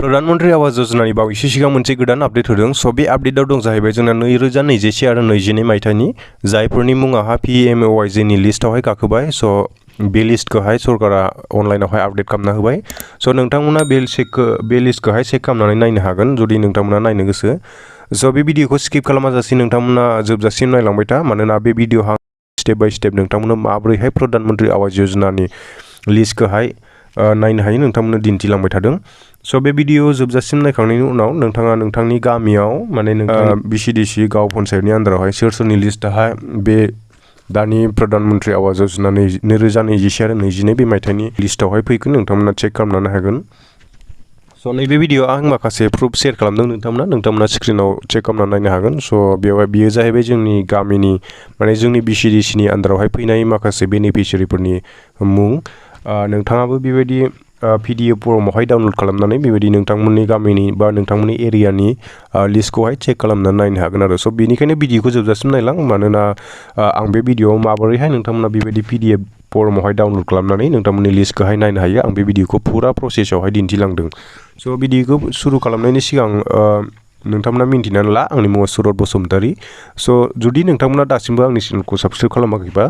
प्रधानमन्त्री आवास योजनानि बावैसो सिगां मोनसे गोदान आपडेट होदों। स' बे आपडेटआव दं जाहैबाय जोंना 2021 आरो 22 मायथाइनि जायफोरनि मुङाहा PMAY-G नि लिस्टआवहाय गाखोबाय। स' बे लिस्टखौहाय सरकारा अनलाइनावहाय आपडेट खालामना होबाय। स' नोंथांमोना बे लिस्टखौहाय चेक खालामनानै नायनो हागोन जुदि नोंथांमोना नायनो गोसो। स' बे भिडिअखौ स्किप खालामाजासे नोंथांमोना जोबजासिम नायलांबाय था, मानोना बे भिडिअहा स्टेप बाय स्टेप नोंथांमोना माबोरैहाय प्रधानमन्त्री आवास योजनानि लिस्टखौहाय नायनो हायो नोंथांमोननो दिन्थिलांबाय थादों। स' बे भिडिअ जोबजासिम नायखांनायनि उनाव नोंथाङा नोंथांनि गामियाव माने BCDC गाव पन्सायतनि आन्दारावहाय सोर सोरनि लिस्टआहाय बे दानि प्रधानमन्त्री आवास योजना 2021 आरो 22 बे मायथाइनि लिस्टआवहाय फैगोन, नोंथांमोना चेक खालामनो हागोन। स' नैबे भिडिअ आं माखासे प्रुफ शेयार खालामदों नोंथांमोना स्क्रिनाव चेक खालामनानै नायनो हागोन। स' बेवहाय बियो जाहैबाय जोंनि गामिनि माने जोंनि BCDCनि आन्दारावहाय फैनाय माखासे बेनिफिसियारिफोरनि मुं। नोंथाङाबो बेबायदि PDF फर्मावहाय डाउनलड खालामनानै बेबायदि नोंथांमोननि गामिनि बा नोंथांमोननि एरियानि लिस्टखौहाय चेक खालामनानै नायनो हागोन आरो। स' बेनिखायनो भिडिअखौ जोबजासिम नायलां, मानोना आं बे भिडिअआव माबोरैहाय नोंथांमोना बेबायदि PDF फर्मावहाय डाउनलड खालामनानै नोंथांमोननि लिस्टखौहाय नायनो हायो आं बे भिडिअखौ फुरा प्रसेसआवहाय दिन्थिलांदों। स' भिडिअखौ सुरु खालामनायनि सिगां नोंथांमोना मिन्थिनानै ला आंनि मुङा सुरत बसुमतारी। स' जुदि नोंथांमोना दासिमबो आंनि चेनेलखौ साबस्क्राइब खालामाखैबा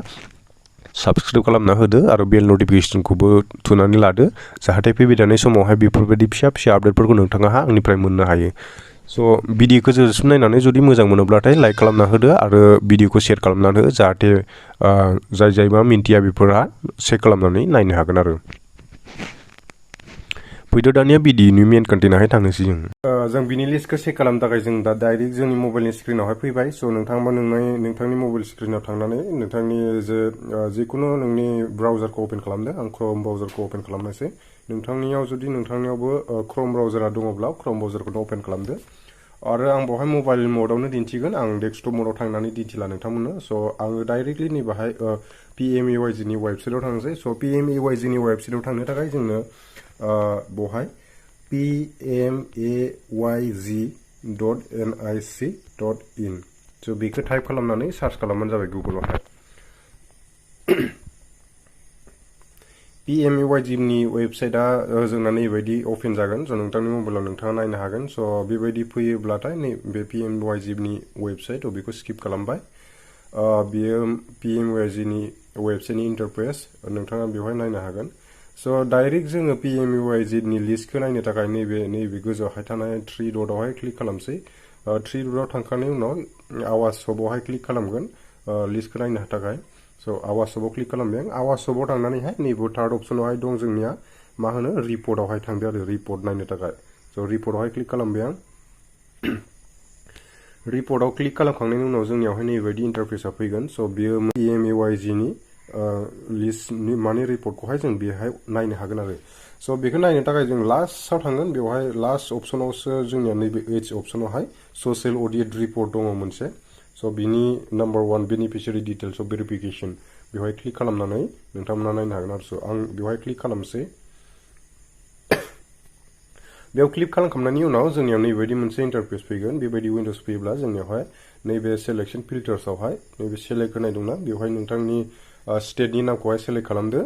साबस्क्राइब खालामना होदो आरो बेल नटिफिकेसनखौबो थुनानै लादो, जाहाथे फैबाय थानाय समावहाय बेफोरबायदि फिसा फिसा आपडेटफोरखौ नोंथाङा आंनिफ्राय मोननो हायो। स' भिडिअखौ जोबसिम नायनानै जुदि मोजां मोनोब्लाथाय लाइक खालामना होदो आरो भिडिअखौ शेयार खालामना हो, जाहाथे जायबा मिन्थिया बेफोरहा चेक खालामनानै नायनो हागोन आरो। फैदो दानिया भिडिअनि मेन कन्टेन्टआवहाय थांनोसै जों बिनि लिस्टखौ चेक खालामनो थाखाय जों दा डाइरेक्ट जोंनि मबाइलनि स्क्रिनावहाय फैबाय। स' नोंथाङा नोंथांनि मबाइल स्क्रिनाव थांनानै नोंथांनि जिखुनु नोंनि ब्राउजारखौ अपेन खालामदो। आं क्रम ब्राउजारखौ अपेन खालामनोसै। नोंथांनियावबो क्रम ब्राउजारा दङब्ला क्रम ब्राउजारखौनो अपेन खालामदो आरो आं बेवहाय मबाइल मडआवनो दिन्थिगोन, आं डेस्कटप मडआव थांनानै दिन्थिला नोंथांमोननो। स' आङो डाइरेक्टलि नैबाहाय PMAY-G नि वेबसाइटआव थांनोसै। स' PMAY-G नि वेबसाइटआव थांनो थाखाय जोंनो बेवहाय PMAYG.nic.in स' बेखौ टाइप खालामनानै सार्च खालामबानो जाबाय गुगोलावहाय। PMAY-G नि वेबसाइटआ जोंना नैबायदि अपेन जागोन। स' नोंथांनि मबाइलाव नोंथाङा नायनो हागोन। स' बेबायदि फैयोब्लाथाय नै बे PMAY-G नि वेबसाइट बेखौ स्किप खालामबाय। बियो PMAY-G नि वेबसाइटनि इन्टारफेस, नोंथाङा बेवहाय नायनो हागोन। स' डाइरेक्ट जोङो PMAY-G नि लिस्टखौ नायनो थाखाय नैबे गोजौआवहाय थानाय 3 डटआवहाय क्लिक खालामसै। 3 डटआव थांखांनायनि उनाव आवाज शपआवहाय क्लिक खालामगोन लिस्टखौ नायनो थाखाय। स' आवाज शपआव क्लिक खालामबाय आं। आवाज शपआव थांनानैहाय नैबे थार्ड अपसनावहाय दं जोंनिया मा होनो रिपर्टआवहाय थांदो आरो रिपर्ट नायनो थाखाय। स' रिपर्टआवहाय क्लिक खालामबाय आं। रिपर्टआव क्लिक खालामखांनायनि उनाव जोंनियावहाय नैबायदि इन्टारफेसआ फैगोन। स' बियो PMAY-G नि लिस्टनि माने रिपर्टखौहाय जों बेहाय नायनो हागोन आरो। स' बेखौ नायनो थाखाय जों लास्टआव थांगोन। बेवहाय लास्ट अपसनावसो जोंनिया नैबे H अपसनावहाय ससियेल अडिट रिपर्ट दङ मोनसे। स' बिनि number 1 beneficiary details of verification बेवहाय क्लिक खालामनानै नोंथांमोना नायनो हागोन आरो। स' आं बेवहाय क्लिक खालामसै। बेयाव क्लिक खालामखांनायनि उनाव जोंनियाव नैबायदि मोनसे इन्टारफेस फैगोन। बेबायदि उइन्ड'ज फैयोब्ला जोंनियावहाय नैबे सेलेक्सन फिल्टार्सआवहाय नैबे सेलेक्ट होनाय दंना, बेवहाय नोंथांनि स्टेटनि नामखौहाय सेलेक्ट खालामदो।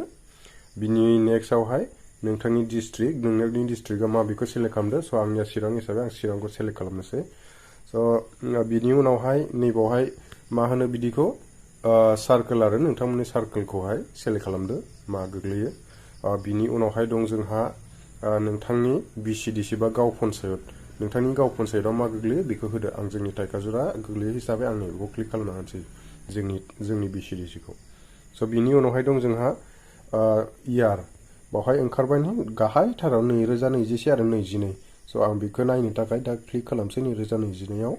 बिनि नेक्स्टआवहाय नोंथांनि डिस्ट्रिक्टआ मा बेखौ सेलेक्ट खालामदो। स' आंनिया चिरां हिसाबै आं चिरांखौ सेलेक्ट खालामनोसै। स' बिनि उनावहाय नैबावहाय मा होनो बिदिखौ सार्कोल आरो नोंथांमोननि सार्कोलखौहाय सेलेक्ट खालामदो मा गोग्लैयो। बिनि उनावहाय दं जोंहा नोंथांनि BCDC बा गाव पन्सायत, नोंथांनि गाव पन्सायतआव मा गोग्लैयो बेखौ होदो। आं जोंनि थाइकाजुरा गोग्लैयो हिसाबै आं बेखौ क्लिक खालामना होनोसै जोंनि BCDC खौ। स' बिनि उनावहाय दं जोंहा इयार, बावहाय ओंखारबाय गाहायथाराव 2021 आरो 22। स' आं बेखौ नायनो थाखाय दा क्लिक खालामसै 2022आव।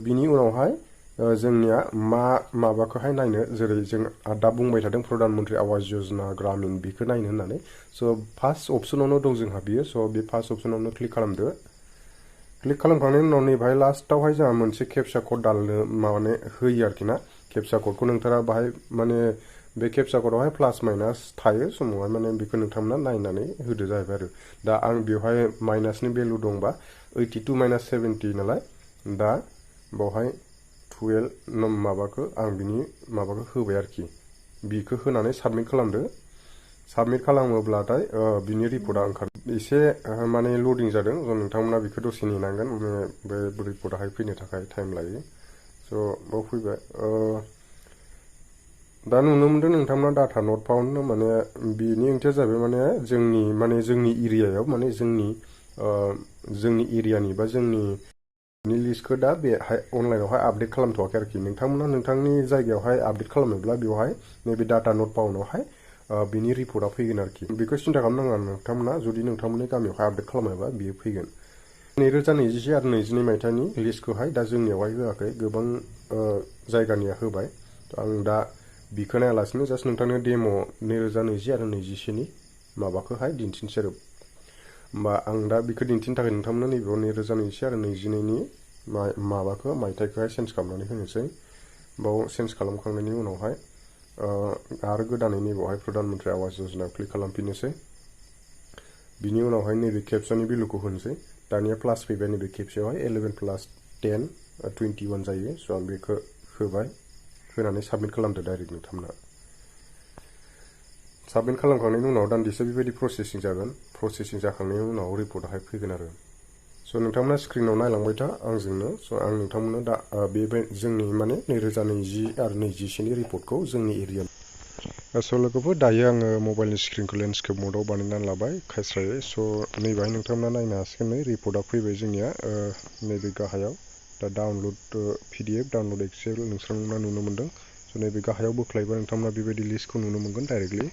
बिनि उनावहाय जोंनिया माबाखौहाय नायनो, जेरै जों दा बुंबाय थादों प्रधानमन्त्री आवास योजना ग्रामिन, बेखौ नायनो होननानै। स' फार्स्ट अपसनावनो दं जोंहा बियो। स' बे फार्स्ट अपसनावनो क्लिक खालामदो। क्लिक खालामखांनायनि उनाव नैबाहाय लास्टआवहाय जोंहा मोनसे केपचा कड दालनो माने होयो आरोखि ना। केपचा क'डखौ नोंथाङा बाहाय माने बे केपचा क'डआवहाय प्लास माइनास थायो समावहाय, माने बेखौ नोंथांमोना नायनानै होदो जाहैबाय आरो। दा आं बेवहाय माइनासनि भेलु दंबा 82 - 70 नालाय, दा बावहाय 12 माबाखौ आं बिनि माबाखौ होबाय आरोखि। बिखौ होनानै साबमिट खालामदो। साबमिट खालामोब्लाथाय बिनि रिपर्टआ ओंखार एसे माने लडिं जादों नोंथांमोना बेखौ दसे नेनांगोन बे रिपर्टआहाय फैनो थाखाय टाइम लायो स' बाव फैबाय दा नुनो मोनदों नोंथांमोना डाटा नट फाउन्ड माने बेनि ओंथिया जाहैबाय माने जोंनि एरियायाव माने जोंनि एरियानि बा जोंनि लिस्टखौ दा बे अनलाइनावहाय आपडेट खालामथ'वाखै आरोखि नोंथांमोना नोंथांनि जायगायावहाय आपडेट खालामोब्ला बेवहाय नैबे डाटा नट फाउन्डआवहाय बिनि रिपर्टआ फैगोन आरोखि बेखौ सिन्था खालामनाङा नोंथांमोना जुदि नोंथांमोननि गामियावहाय आपडेट खालामोबा बियो फैगोन 2021 आरो 22 मायथाइनि लिस्टखौहाय दा जोंनियावहाय होआखै गोबां जायगानिया होबाय आं दा बिखौ नायालासिनो जास्ट नोंथांनो डेम' 2020 आरो 21नि माबाखौहाय दिन्थिनोसै आरो होमबा आं दा बेखौ दिन्थिनो थाखाय नोंथांमोननो नैबेयाव 2021 आरो 22नि माबाखौ मायथाइखौहाय चेन्ज खालामनानै होनोसै बाव चेन्ज खालामखांनायनि उनावहाय आरो गोदानै नैबेयावहाय प्रधान मन्त्रि आवास योजनायाव क्लिक खालामफिननोसै बिनि उनावहाय नैबे केप्चानि भेलुखौ होनोसै दानिया प्लास फैबाय नैबे केप्चायावहाय 11 + 10 21 जायो स' आं बेखौ होबाय होनानै साबमिट खालामदो डाइरेक्ट नोंथांमोना साबमिट खालामखांनायनि उनाव दान्दिसे बेबायदि प्रसेसिं जागोन प्रसेसिं जाखांनायनि उनाव रिपर्टआहाय फैगोन आरो स' नोंथांमोना स्क्रिनाव नायलांबाय था आंजोंनो स' आं नोंथांमोननो दा बे जोंनि माने 2020 आरो 21नि रिपर्टखौ जोंनि एरिया स' लोगोफोर दायो आङो मबाइलनि स्क्रिनखौ लेन्डस्केप मडआव बानायनानै लाबाय खायस्रायै स' नैबेहाय नोंथांमोना नायनो हासिगोन नै रिपर्टआ फैबाय जोंनिया नैबे गाहायाव दा डाउनलड PDF डाउनलड एक्सेल नोंथांमोना नुनो मोन्दों स' नैबे गाहायाव बोख्लायोबा नोंथांमोना बेबायदि लिस्टखौ नुनो मोनगोन डाइरेक्टलि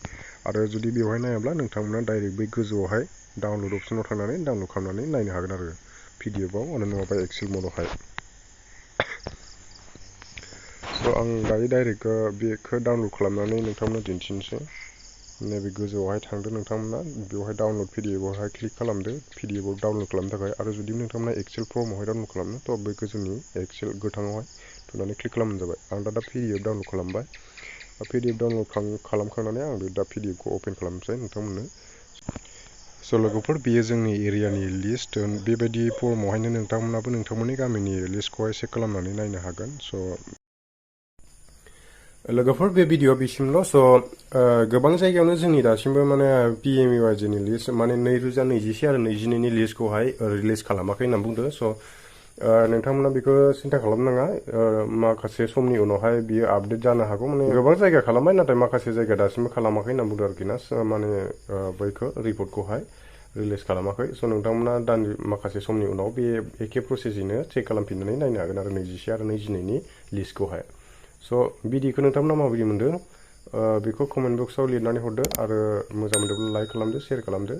आरो जुदि बेवहाय नायाब्ला नोंथांमोना डाइरेक्ट बै गोजौआवहाय डाउनलड अपसनाव थांनानै डाउनलड खालामनानै नायनो हागोन आरो PDFआव आरो नङाबा एक्सेल मडआवहाय स' आं दायो डाइरेक्ट बेखौ डाउनलड खालामनानै नोंथांमोननो दिन्थिनोसै नैबे गोजौआवहाय थांदो नोंथांमोना बेवहाय डाउनलड PDFआवहाय क्लिक खालामदो PDFआव डाउनलड खालामनो थाखाय आरो जुदि नोंथांमोना एक्सेल फर्मआवहाय डाउनलड खालामनो थ' बै गोजौनि एक्सेल गोथाङावहाय थुनानै क्लिक खालामबानो जाबाय आं दा PDF डाउनलड खालामबाय PDF डाउनलड खालामखांनानै आं दा PDFखौ अपेन खालामनोसै नोंथांमोननो स' लोगोफोर बेयो जोंनि एरियानि लिस्ट बेबायदि फर्मआवहायनो नोंथांमोनाबो नोंथांमोननि गामिनि लिस्टखौहाय चेक खालामनानै नायनो हागोन स' लोगोफोर बे भिडिअ'आ बिसिमल' स' गोबां जायगायावनो जोंनि दासिमबो माने PMAY-G नि लिस्ट माने 2021 आरो 22नि लिस्टखौहाय रिलिज खालामाखै होनना बुंदों स' नोंथांमोना बेखौ सिन्था खालामनाङा माखासे समनि उनावहाय बियो आपडेट जानो हागौ माने गोबां जायगा खालामबाय नाथाय माखासे जायगा दासिमबो खालामाखै होनना बुंदों आरोखि ना माने बैखौ रिपर्टखौहाय रिलिज खालामाखै स' नोंथांमोना माखासे समनि उनाव बे एखे प्रसेसैनो चेक खालामफिननानै नायनो हागोन आरो 21 आरो 22नि लिस्टखौहाय स' भिडिअखौ नोंथांमोना माबायदि मोनदों बेखौ कमेन्ट बक्सआव लिरनानै हरदो आरो मोजां मोनदोंब्ला लाइक खालामदो शेयार खालामदो